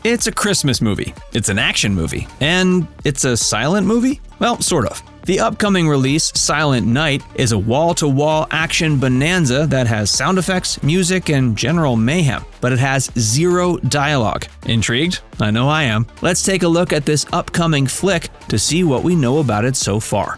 It's a Christmas movie, it's an action movie, and it's a silent movie? Well, sort of. The upcoming release, Silent Night, is a wall-to-wall action bonanza that has sound effects, music, and general mayhem, but it has zero dialogue. Intrigued? I know I am. Let's take a look at this upcoming flick to see what we know about it so far.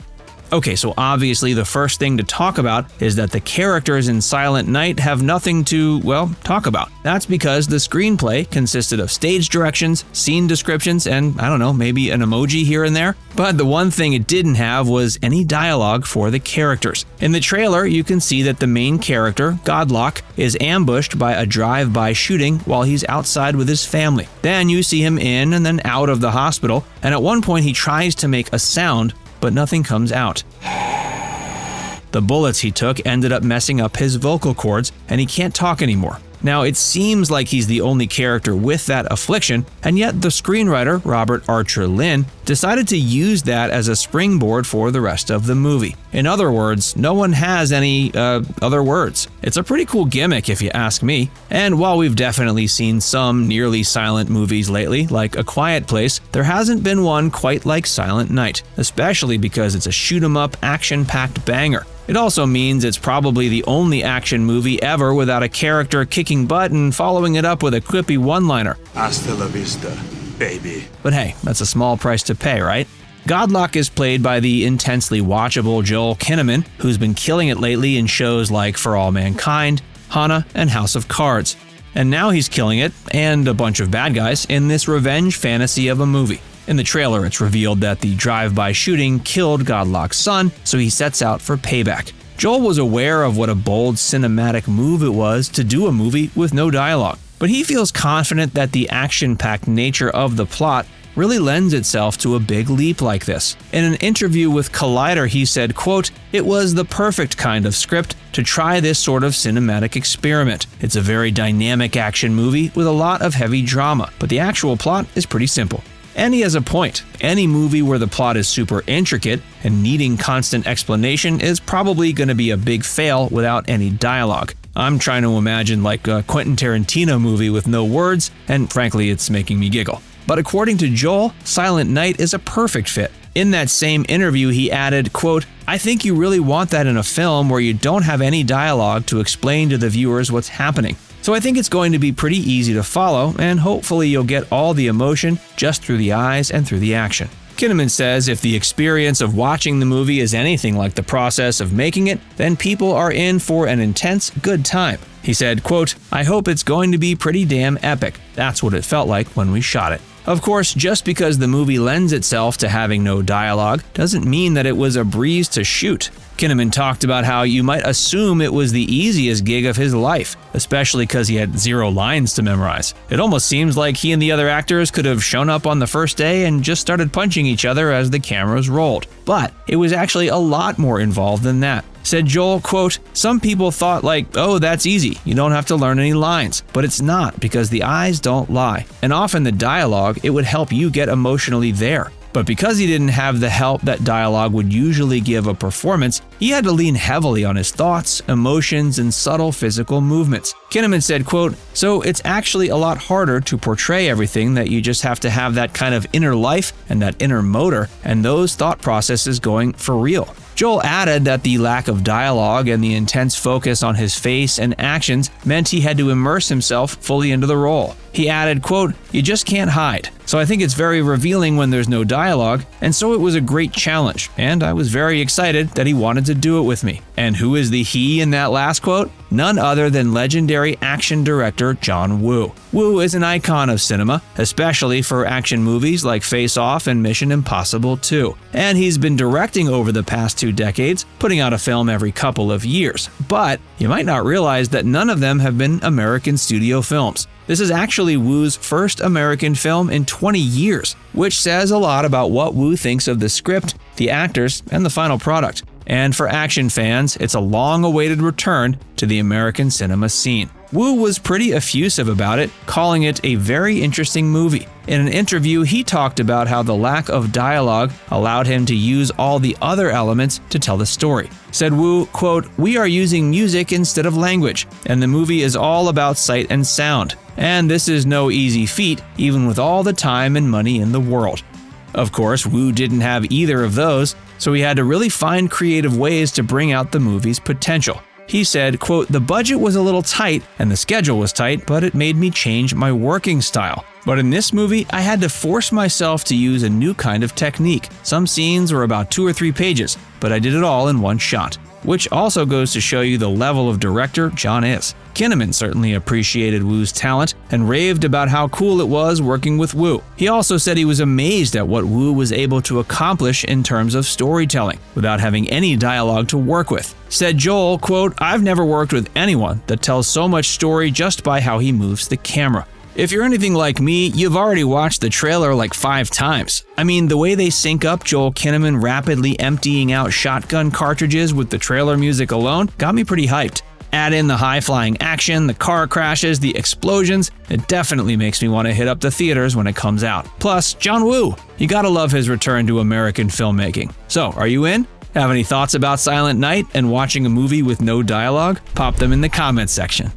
Okay, so obviously the first thing to talk about is that the characters in Silent Night have nothing to, well, talk about. That's because the screenplay consisted of stage directions, scene descriptions, and I don't know, maybe an emoji here and there. But the one thing it didn't have was any dialogue for the characters. In the trailer, you can see that the main character, Godlock, is ambushed by a drive-by shooting while he's outside with his family. Then you see him in and then out of the hospital, and at one point he tries to make a sound, but nothing comes out. The bullets he took ended up messing up his vocal cords, and he can't talk anymore. Now, it seems like he's the only character with that affliction, and yet the screenwriter, Robert Archer Lynn, decided to use that as a springboard for the rest of the movie. In other words, no one has any other words. It's a pretty cool gimmick if you ask me. And while we've definitely seen some nearly silent movies lately, like A Quiet Place, there hasn't been one quite like Silent Night, especially because it's a shoot-'em-up, action-packed banger. It also means it's probably the only action movie ever without a character kicking butt and following it up with a quippy one-liner. Hasta la vista, baby. But hey, that's a small price to pay, right? Godlock is played by the intensely watchable Joel Kinnaman, who's been killing it lately in shows like For All Mankind, Hana, and House of Cards. And now he's killing it, and a bunch of bad guys, in this revenge fantasy of a movie. In the trailer, it's revealed that the drive-by shooting killed Godlock's son, so he sets out for payback. Joel was aware of what a bold cinematic move it was to do a movie with no dialogue, but he feels confident that the action-packed nature of the plot really lends itself to a big leap like this. In an interview with Collider, he said, quote, "It was the perfect kind of script to try this sort of cinematic experiment. It's a very dynamic action movie with a lot of heavy drama, but the actual plot is pretty simple." And he has a point. Any movie where the plot is super intricate and needing constant explanation is probably going to be a big fail without any dialogue. I'm trying to imagine like a Quentin Tarantino movie with no words, and frankly, it's making me giggle. But according to Joel, Silent Night is a perfect fit. In that same interview, he added, quote, "I think you really want that in a film where you don't have any dialogue to explain to the viewers what's happening. So I think it's going to be pretty easy to follow, and hopefully you'll get all the emotion just through the eyes and through the action." Kinnaman says if the experience of watching the movie is anything like the process of making it, then people are in for an intense, good time. He said, quote, "I hope it's going to be pretty damn epic. That's what it felt like when we shot it." Of course, just because the movie lends itself to having no dialogue doesn't mean that it was a breeze to shoot. Kinnaman talked about how you might assume it was the easiest gig of his life, especially because he had 0 lines to memorize. It almost seems like he and the other actors could have shown up on the first day and just started punching each other as the cameras rolled. But it was actually a lot more involved than that. Said Joel, quote, "Some people thought like, oh, that's easy, you don't have to learn any lines. But it's not, because the eyes don't lie. And often the dialogue, it would help you get emotionally there. But because he didn't have the help that dialogue would usually give a performance, he had to lean heavily on his thoughts, emotions, and subtle physical movements." Kinnaman said, quote, "So it's actually a lot harder to portray everything that you just have to have that kind of inner life and that inner motor and those thought processes going for real." Joel added that the lack of dialogue and the intense focus on his face and actions meant he had to immerse himself fully into the role. He added, quote, "You just can't hide. So I think it's very revealing when there's no dialogue, and so it was a great challenge, and I was very excited that he wanted to do it with me." And who is the he in that last quote? None other than legendary action director John Woo. Woo is an icon of cinema, especially for action movies like Face Off and Mission Impossible 2. And he's been directing over the past 2 decades, putting out a film every couple of years. But you might not realize that none of them have been American studio films. This is actually Woo's first American film in 20 years, which says a lot about what Woo thinks of the script, the actors, and the final product. And for action fans, it's a long-awaited return to the American cinema scene. Woo was pretty effusive about it, calling it a very interesting movie. In an interview, he talked about how the lack of dialogue allowed him to use all the other elements to tell the story. Said Woo, quote, "We are using music instead of language, and the movie is all about sight and sound. and this is no easy feat, even with all the time and money in the world. Of course, Woo didn't have either of those, so he had to really find creative ways to bring out the movie's potential. He said, quote, "The budget was a little tight and the schedule was tight, but it made me change my working style. But in this movie, I had to force myself to use a new kind of technique. Some scenes were about 2 or 3 pages, but I did it all in one shot." Which also goes to show you the level of director John is. Kinnaman certainly appreciated Woo's talent and raved about how cool it was working with Woo. He also said he was amazed at what Woo was able to accomplish in terms of storytelling, without having any dialogue to work with. Said Joel, quote, "I've never worked with anyone that tells so much story just by how he moves the camera." If you're anything like me, you've already watched the trailer like 5 times. I mean, the way they sync up Joel Kinnaman rapidly emptying out shotgun cartridges with the trailer music alone got me pretty hyped. Add in the high-flying action, the car crashes, the explosions, it definitely makes me want to hit up the theaters when it comes out. Plus, John Woo! You gotta love his return to American filmmaking. So, are you in? Have any thoughts about Silent Night and watching a movie with no dialogue? Pop them in the comments section.